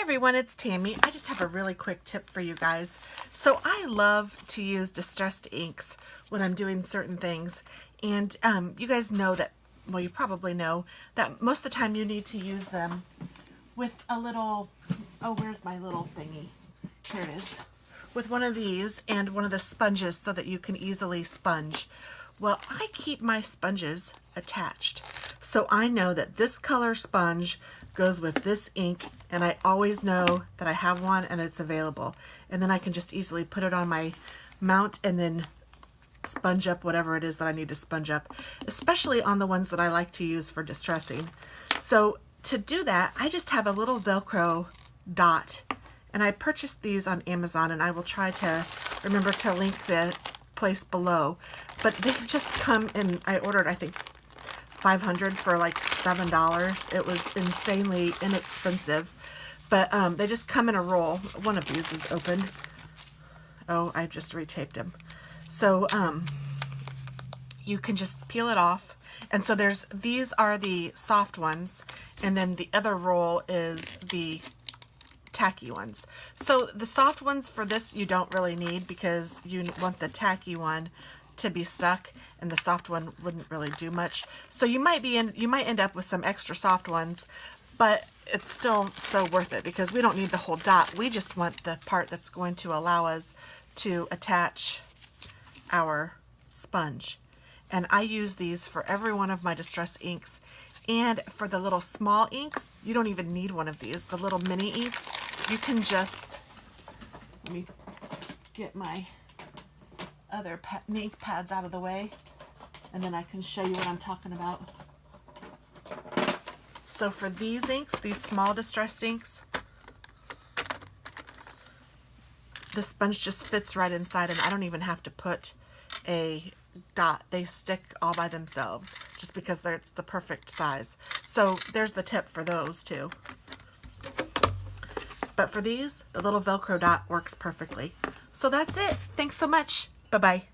everyone, it's Tammy. I just have a really quick tip for you guys. So I love to use distressed inks when I'm doing certain things. And you guys know that, well, you probably know that most of the time you need to use them with a little, oh, where's my little thingy? Here it is. With one of these and one of the sponges so that you can easily sponge. Well, I keep my sponges attached. So I know that this color sponge goes with this ink, and I always know that I have one and it's available. And then I can just easily put it on my mount and then sponge up whatever it is that I need to sponge up, especially on the ones that I like to use for distressing. So to do that, I just have a little Velcro dot, and I purchased these on Amazon, and I will try to remember to link the place below. But they've just come in, I ordered I think 500 for like $7. It was insanely inexpensive, but they just come in a roll. One of these is open. Oh, I just retaped them. So you can just peel it off. And so these are the soft ones, and then the other roll is the tacky ones. So the soft ones for this you don't really need, because you want the tacky one to be stuck, and the soft one wouldn't really do much. So you might end up with some extra soft ones, but it's still so worth it because we don't need the whole dot. We just want the part that's going to allow us to attach our sponge. And I use these for every one of my distress inks. And for the little small inks, you don't even need one of these. The little mini inks, you can just, let me get my other ink pads out of the way, and then I can show you what I'm talking about. So for these inks, these small distressed inks, the sponge just fits right inside, and I don't even have to put a dot. They stick all by themselves just because it's the perfect size. So there's the tip for those too. But for these, the little Velcro dot works perfectly. So that's it. Thanks so much. Bye-bye.